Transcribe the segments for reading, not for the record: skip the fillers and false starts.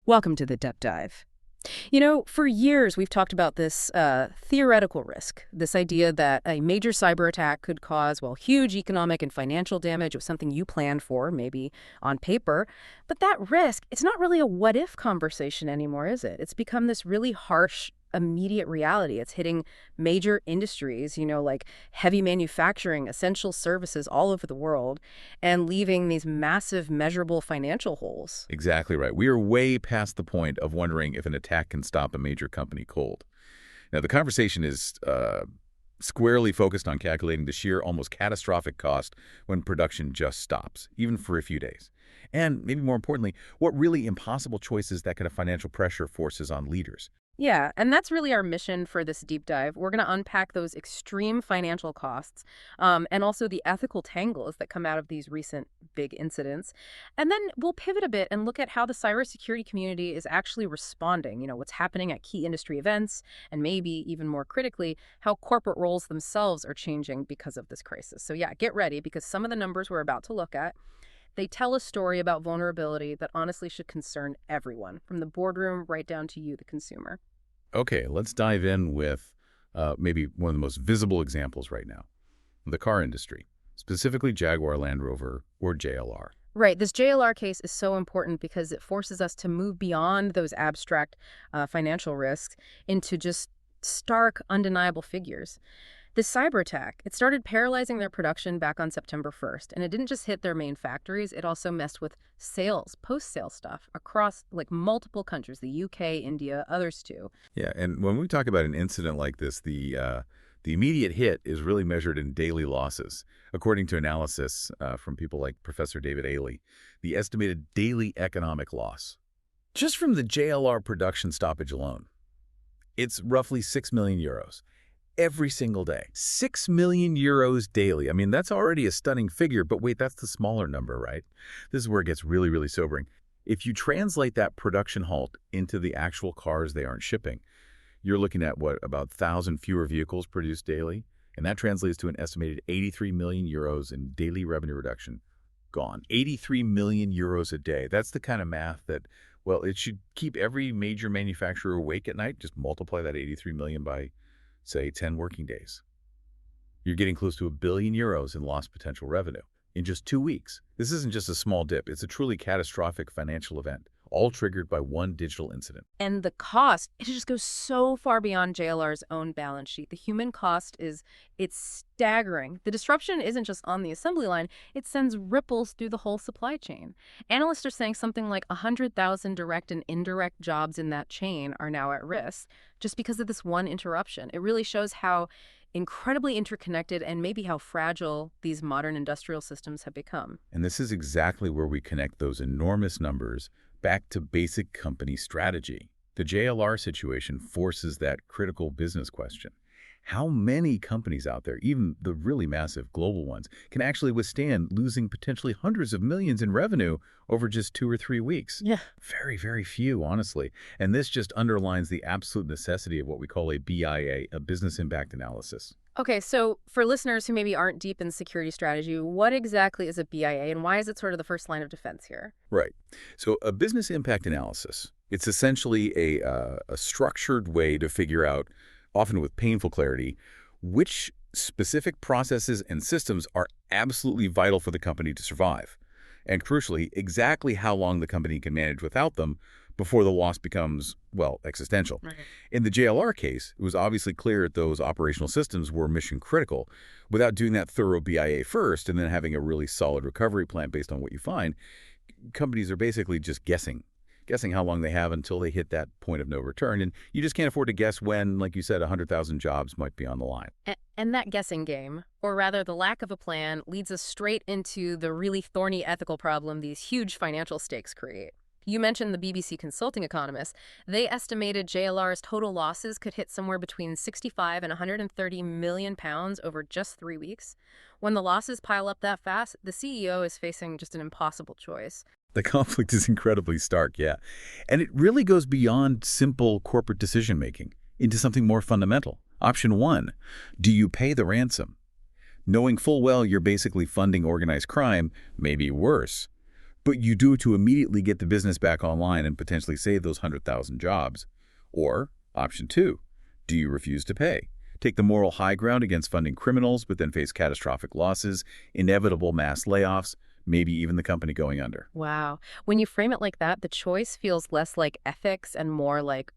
Welcome to the Deep Dive. You know, for years we've talked about this theoretical risk, this idea that a major cyber attack could cause, well, huge economic and financial damage. It was something you planned for, maybe on paper. But that risk, it's not really a what-if conversation anymore, is it? It's become this really harsh, immediate reality. It's hitting major industries, like heavy manufacturing, essential services all over the world, and leaving these massive, measurable financial holes. Exactly right. We are way past the point of wondering if an attack can stop a major company cold. Now, the conversation is squarely focused on calculating the sheer, almost catastrophic cost when production just stops, even for a few days. And maybe more importantly, what really impossible choices that kind of financial pressure forces on leaders. Yeah, and that's really our mission for this deep dive. We're going to unpack those extreme financial costs and also the ethical tangles that come out of these recent big incidents. And then we'll pivot a bit and look at how the cybersecurity community is actually responding, what's happening at key industry events, and maybe even more critically, how corporate roles themselves are changing because of this crisis. So yeah, get ready, because some of the numbers we're about to look at, they tell a story about vulnerability that honestly should concern everyone, from the boardroom right down to you, the consumer. Okay, let's dive in with maybe one of the most visible examples right now, the car industry, specifically Jaguar Land Rover, or JLR. Right. This JLR case is so important because it forces us to move beyond those abstract financial risks into just stark, undeniable figures. This cyber attack, it started paralyzing their production back on September 1st, and it didn't just hit their main factories, it also messed with sales, post-sale stuff across multiple countries, the UK, India, others too. Yeah, and when we talk about an incident like this, the immediate hit is really measured in daily losses. According to analysis from people like Professor David Ailey, the estimated daily economic loss, just from the JLR production stoppage alone, it's roughly 6 million euros. Every single day. 6 million euros daily. I mean, that's already a stunning figure, but wait, that's the smaller number, right? This is where it gets really, really sobering. If you translate that production halt into the actual cars they aren't shipping, you're looking at, about 1,000 fewer vehicles produced daily? And that translates to an estimated 83 million euros in daily revenue reduction. Gone. 83 million euros a day. That's the kind of math that, well, it should keep every major manufacturer awake at night. Just multiply that 83 million by, say, 10 working days. You're getting close to €1 billion in lost potential revenue in just 2 weeks. This isn't just a small dip. It's a truly catastrophic financial event, all triggered by one digital incident. And the cost, it just goes so far beyond JLR's own balance sheet. The human cost it's staggering. The disruption isn't just on the assembly line, it sends ripples through the whole supply chain. Analysts are saying something like 100,000 direct and indirect jobs in that chain are now at risk just because of this one interruption. It really shows how incredibly interconnected and maybe how fragile these modern industrial systems have become. And this is exactly where we connect those enormous numbers back to basic company strategy. The JLR situation forces that critical business question. How many companies out there, even the really massive global ones, can actually withstand losing potentially hundreds of millions in revenue over just 2 or 3 weeks? Yeah. Very, very few, honestly. And this just underlines the absolute necessity of what we call a BIA, a business impact analysis. Okay, so for listeners who maybe aren't deep in security strategy, what exactly is a BIA and why is it sort of the first line of defense here? Right. So a business impact analysis, it's essentially a structured way to figure out, often with painful clarity, which specific processes and systems are absolutely vital for the company to survive. And crucially, exactly how long the company can manage without them before the loss becomes, well, existential. Right. In the JLR case, it was obviously clear that those operational systems were mission critical. Without doing that thorough BIA first and then having a really solid recovery plan based on what you find, companies are basically just guessing how long they have until they hit that point of no return. And you just can't afford to guess when, like you said, 100,000 jobs might be on the line. And that guessing game, or rather the lack of a plan, leads us straight into the really thorny ethical problem these huge financial stakes create. You mentioned the BBC consulting economists. They estimated JLR's total losses could hit somewhere between 65 and 130 million pounds over just 3 weeks. When the losses pile up that fast, the CEO is facing just an impossible choice. The conflict is incredibly stark, yeah. And it really goes beyond simple corporate decision-making into something more fundamental. Option 1, do you pay the ransom? Knowing full well you're basically funding organized crime, maybe worse. but you do it to immediately get the business back online and potentially save those 100,000 jobs. Or, option 2, do you refuse to pay? Take the moral high ground against funding criminals, but then face catastrophic losses, inevitable mass layoffs, maybe even the company going under. Wow. When you frame it like that, the choice feels less like ethics and more like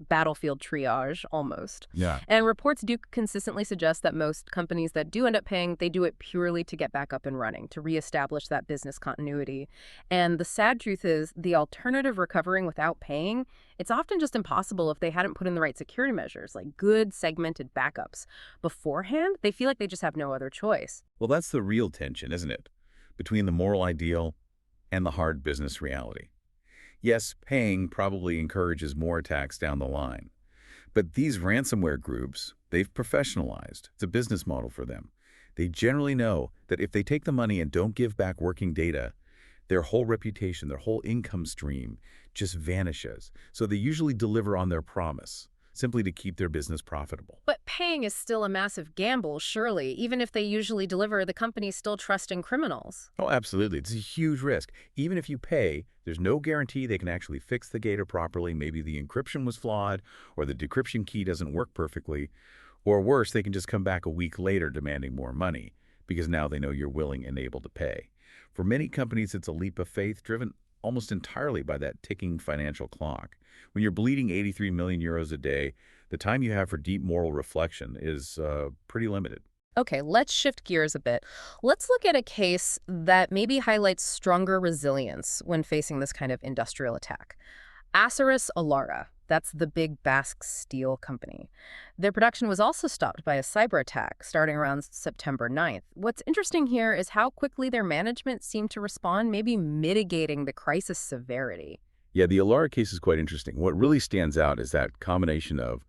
battlefield triage almost. Yeah. And reports do consistently suggest that most companies that do end up paying, they do it purely to get back up and running, to reestablish that business continuity. And the sad truth is the alternative recovering without paying, it's often just impossible if they hadn't put in the right security measures, like good segmented backups. Beforehand, they feel like they just have no other choice. Well, that's the real tension, isn't it? Between the moral ideal and the hard business reality. Yes, paying probably encourages more attacks down the line. But these ransomware groups, they've professionalized. It's a business model for them. They generally know that if they take the money and don't give back working data, their whole reputation, their whole income stream just vanishes. So they usually deliver on their promise, simply to keep their business profitable. But paying is still a massive gamble, surely. Even if they usually deliver, the company's still trusting criminals. Oh, absolutely. It's a huge risk. Even if you pay, there's no guarantee they can actually fix the data properly. Maybe the encryption was flawed, or the decryption key doesn't work perfectly. Or worse, they can just come back a week later demanding more money, because now they know you're willing and able to pay. For many companies, it's a leap of faith driven almost entirely by that ticking financial clock. When you're bleeding 83 million euros a day, the time you have for deep moral reflection is pretty limited. Okay, let's shift gears a bit. Let's look at a case that maybe highlights stronger resilience when facing this kind of industrial attack. Acero's Olarra, that's the big Basque steel company. Their production was also stopped by a cyber attack starting around September 9th. What's interesting here is how quickly their management seemed to respond, maybe mitigating the crisis severity. Yeah, the Olarra case is quite interesting. What really stands out is that combination of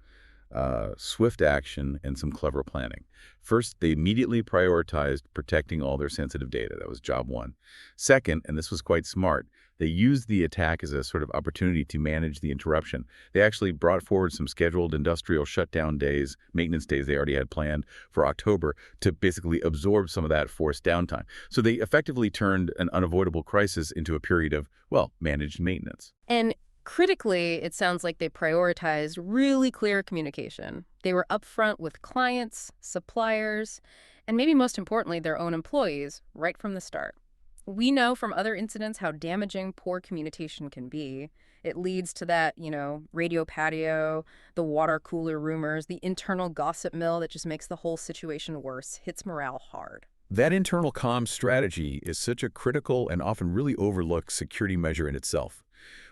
swift action and some clever planning. First, they immediately prioritized protecting all their sensitive data. That was job one. Second, and this was quite smart, they used the attack as a sort of opportunity to manage the interruption. They actually brought forward some scheduled industrial shutdown days, maintenance days they already had planned for October to basically absorb some of that forced downtime. So they effectively turned an unavoidable crisis into a period of, well, managed maintenance. And critically, it sounds like they prioritized really clear communication. They were upfront with clients, suppliers, and maybe most importantly, their own employees right from the start. We know from other incidents how damaging poor communication can be. It leads to that, radio patio, the water cooler rumors, the internal gossip mill that just makes the whole situation worse, hits morale hard. That internal comms strategy is such a critical and often really overlooked security measure in itself.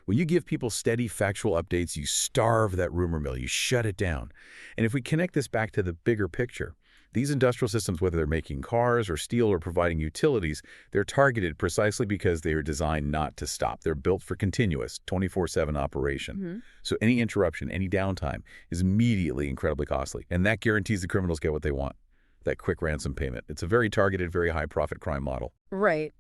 When you give people steady, factual updates, you starve that rumor mill, you shut it down. And if we connect this back to the bigger picture, these industrial systems, whether they're making cars or steel or providing utilities, they're targeted precisely because they are designed not to stop. They're built for continuous, 24/7 operation. So any interruption, any downtime is immediately incredibly costly. And that guarantees the criminals get what they want, that quick ransom payment. It's a very targeted, very high-profit crime model. Right.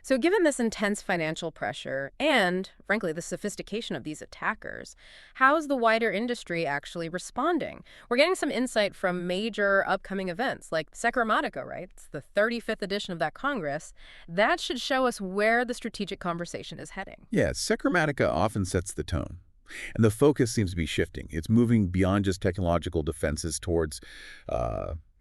So given this intense financial pressure and, frankly, the sophistication of these attackers, how's the wider industry actually responding? We're getting some insight from major upcoming events like Securmática, right? It's the 35th edition of that Congress. That should show us where the strategic conversation is heading. Yeah, Securmática often sets the tone. And the focus seems to be shifting. It's moving beyond just technological defenses towards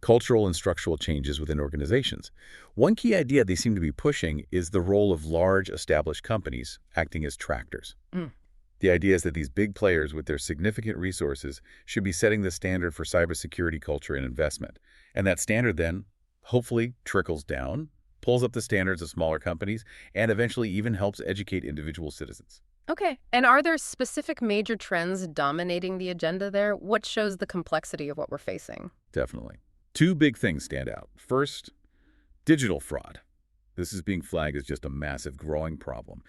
cultural and structural changes within organizations. One key idea they seem to be pushing is the role of large established companies acting as tractors. The idea is that these big players with their significant resources should be setting the standard for cybersecurity culture and investment. And that standard then hopefully trickles down, pulls up the standards of smaller companies, and eventually even helps educate individual citizens. Okay. And are there specific major trends dominating the agenda there? What shows the complexity of what we're facing? Definitely. Two big things stand out. First, digital fraud. This is being flagged as just a massive growing problem.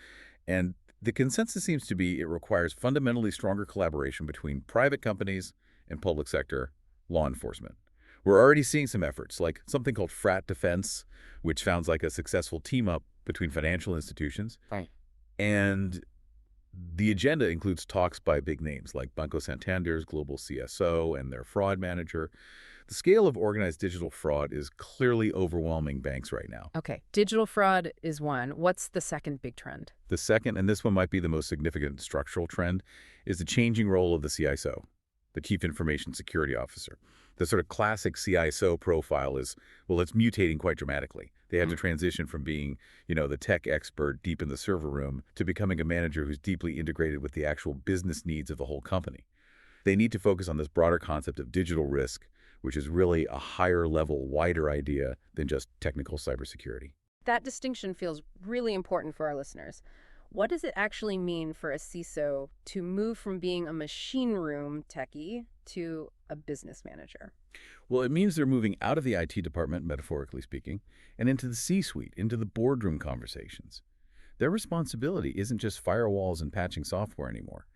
And the consensus seems to be it requires fundamentally stronger collaboration between private companies and public sector law enforcement. We're already seeing some efforts, like something called Frat Defense, which sounds like a successful team-up between financial institutions. Right. And the agenda includes talks by big names like Banco Santander's global CSO and their fraud manager. The scale of organized digital fraud is clearly overwhelming banks right now. Okay, digital fraud is one. What's the second big trend? The second, and this one might be the most significant structural trend, is the changing role of the CISO, the Chief Information Security Officer. The sort of classic CISO profile is, well, it's mutating quite dramatically. They had to transition from being, the tech expert deep in the server room to becoming a manager who's deeply integrated with the actual business needs of the whole company. They need to focus on this broader concept of digital risk, which is really a higher level, wider idea than just technical cybersecurity. That distinction feels really important for our listeners. What does it actually mean for a CISO to move from being a machine room techie to a business manager? Well, it means they're moving out of the IT department, metaphorically speaking, and into the C-suite, into the boardroom conversations. Their responsibility isn't just firewalls and patching software anymore.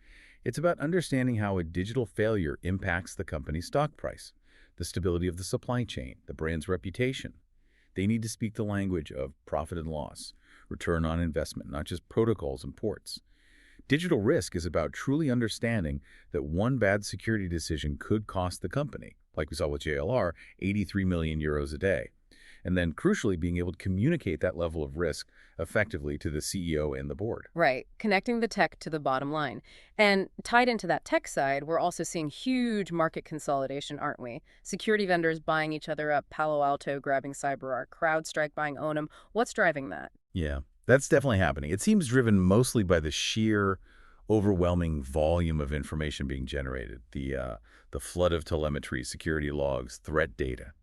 It's about understanding how a digital failure impacts the company's stock price, the stability of the supply chain, the brand's reputation. They need to speak the language of profit and loss, return on investment, not just protocols and ports. Digital risk is about truly understanding that one bad security decision could cost the company, like we saw with JLR, 83 million euros a day. And then, crucially, being able to communicate that level of risk effectively to the CEO and the board. Right, connecting the tech to the bottom line. And tied into that tech side, we're also seeing huge market consolidation, aren't we? Security vendors buying each other up, Palo Alto grabbing CyberArk, CrowdStrike buying Onum. What's driving that? Yeah, that's definitely happening. It seems driven mostly by the sheer, overwhelming volume of information being generated, the flood of telemetry, security logs, threat data.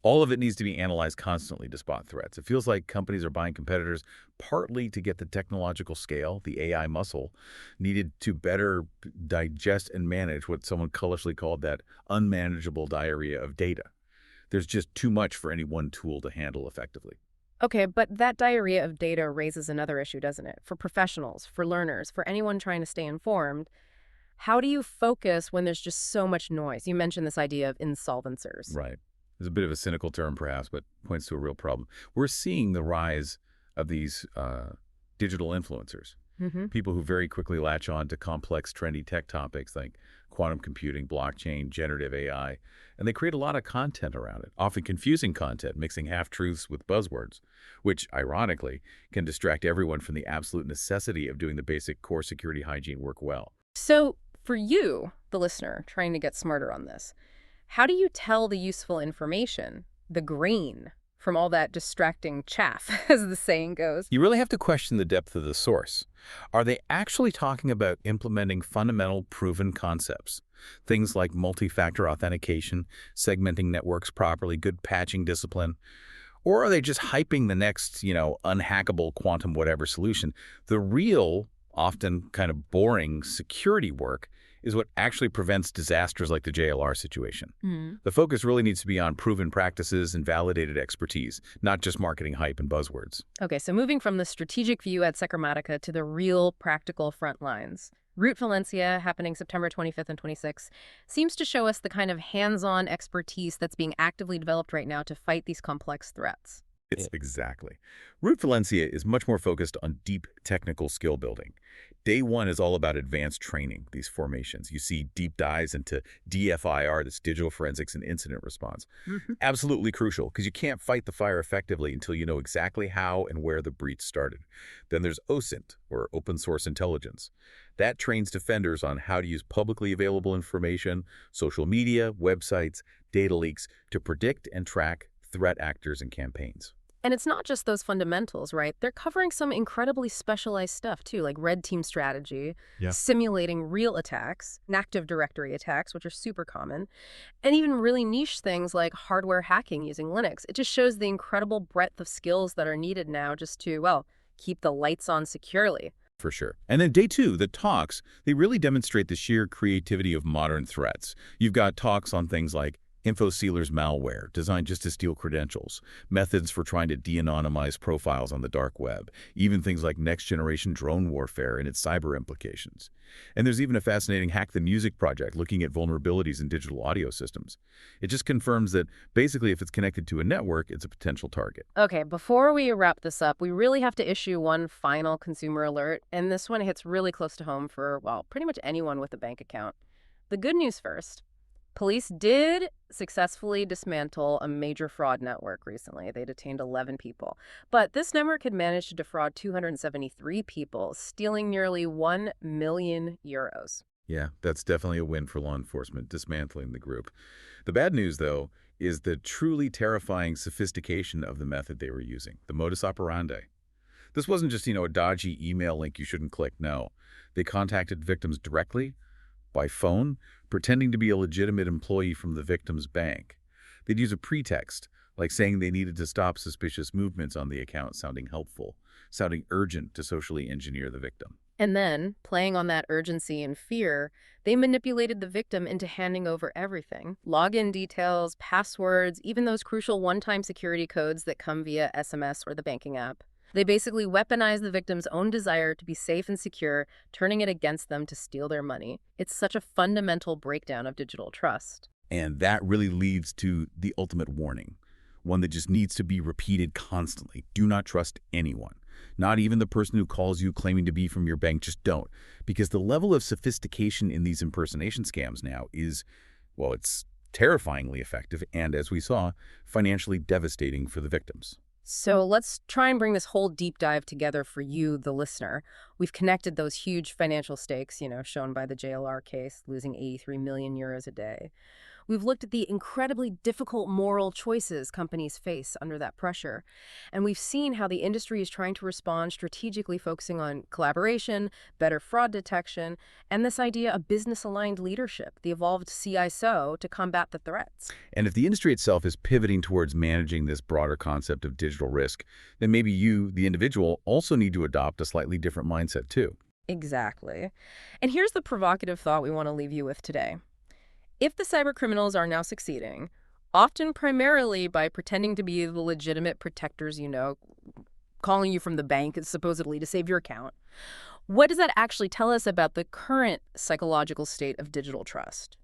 All of it needs to be analyzed constantly to spot threats. It feels like companies are buying competitors partly to get the technological scale, the AI muscle, needed to better digest and manage what someone cullishly called that unmanageable diarrhea of data. There's just too much for any one tool to handle effectively. Okay, but that diarrhea of data raises another issue, doesn't it? For professionals, for learners, for anyone trying to stay informed, how do you focus when there's just so much noise? You mentioned this idea of insolvencers. Right. It's a bit of a cynical term, perhaps, but points to a real problem. We're seeing the rise of these digital influencers, people who very quickly latch on to complex, trendy tech topics like quantum computing, blockchain, generative AI, and they create a lot of content around it, often confusing content, mixing half-truths with buzzwords, which, ironically, can distract everyone from the absolute necessity of doing the basic core security hygiene work well. So for you, the listener, trying to get smarter on this, how do you tell the useful information, the grain, from all that distracting chaff, as the saying goes? You really have to question the depth of the source. Are they actually talking about implementing fundamental proven concepts? Things like multi-factor authentication, segmenting networks properly, good patching discipline? Or are they just hyping the next, unhackable quantum whatever solution? The real, often kind of boring security work is what actually prevents disasters like the JLR situation. The focus really needs to be on proven practices and validated expertise, not just marketing hype and buzzwords. Okay, so moving from the strategic view at Securmática to the real practical front lines. Root Valencia, happening September 25th and 26th, seems to show us the kind of hands-on expertise that's being actively developed right now to fight these complex threats. Exactly. Root Valencia is much more focused on deep technical skill building. Day one is all about advanced training, these formations. You see deep dives into DFIR, this digital forensics and incident response. Absolutely crucial, because you can't fight the fire effectively until you know exactly how and where the breach started. Then there's OSINT, or open source intelligence. That trains defenders on how to use publicly available information, social media, websites, data leaks to predict and track threat actors and campaigns. And it's not just those fundamentals, right? They're covering some incredibly specialized stuff, too, like red team strategy, simulating real attacks, Active Directory attacks, which are super common, and even really niche things like hardware hacking using Linux. It just shows the incredible breadth of skills that are needed now just to, well, keep the lights on securely. For sure. And then day two, the talks, they really demonstrate the sheer creativity of modern threats. You've got talks on things like InfoSealer's malware, designed just to steal credentials, methods for trying to de-anonymize profiles on the dark web, even things like next-generation drone warfare and its cyber implications. And there's even a fascinating Hack the Music project looking at vulnerabilities in digital audio systems. It just confirms that basically if it's connected to a network, it's a potential target. Okay, before we wrap this up, we really have to issue one final consumer alert, and this one hits really close to home for, well, pretty much anyone with a bank account. The good news first. Police did successfully dismantle a major fraud network recently. They detained 11 people. But this network had managed to defraud 273 people, stealing nearly 1 million euros. Yeah, that's definitely a win for law enforcement, dismantling the group. The bad news, though, is the truly terrifying sophistication of the method they were using, the modus operandi. This wasn't just, a dodgy email link you shouldn't click. No. They contacted victims directly, by phone, pretending to be a legitimate employee from the victim's bank. They'd use a pretext, like saying they needed to stop suspicious movements on the account, sounding helpful, sounding urgent to socially engineer the victim. And then, playing on that urgency and fear, they manipulated the victim into handing over everything. Login details, passwords, even those crucial one-time security codes that come via SMS or the banking app. They basically weaponized the victim's own desire to be safe and secure, turning it against them to steal their money. It's such a fundamental breakdown of digital trust. And that really leads to the ultimate warning, one that just needs to be repeated constantly. Do not trust anyone. Not even the person who calls you claiming to be from your bank. Just don't. Because the level of sophistication in these impersonation scams now is, well, it's terrifyingly effective and, as we saw, financially devastating for the victims. So let's try and bring this whole deep dive together for you, the listener. We've connected those huge financial stakes, shown by the JLR case, losing 83 million euros a day. We've looked at the incredibly difficult moral choices companies face under that pressure. And we've seen how the industry is trying to respond strategically, focusing on collaboration, better fraud detection, and this idea of business-aligned leadership, the evolved CISO, to combat the threats. And if the industry itself is pivoting towards managing this broader concept of digital risk, then maybe you, the individual, also need to adopt a slightly different mindset too. Exactly. And here's the provocative thought we want to leave you with today. If the cybercriminals are now succeeding, often primarily by pretending to be the legitimate protectors, calling you from the bank supposedly to save your account, what does that actually tell us about the current psychological state of digital trust?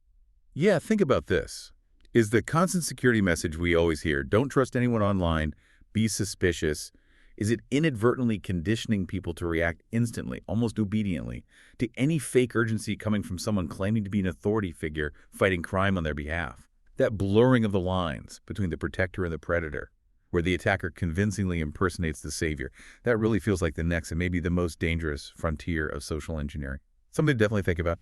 Yeah, think about this. Is the constant security message we always hear, don't trust anyone online, be suspicious, is it inadvertently conditioning people to react instantly, almost obediently, to any fake urgency coming from someone claiming to be an authority figure fighting crime on their behalf? That blurring of the lines between the protector and the predator, where the attacker convincingly impersonates the savior, that really feels like the next and maybe the most dangerous frontier of social engineering. Something to definitely think about.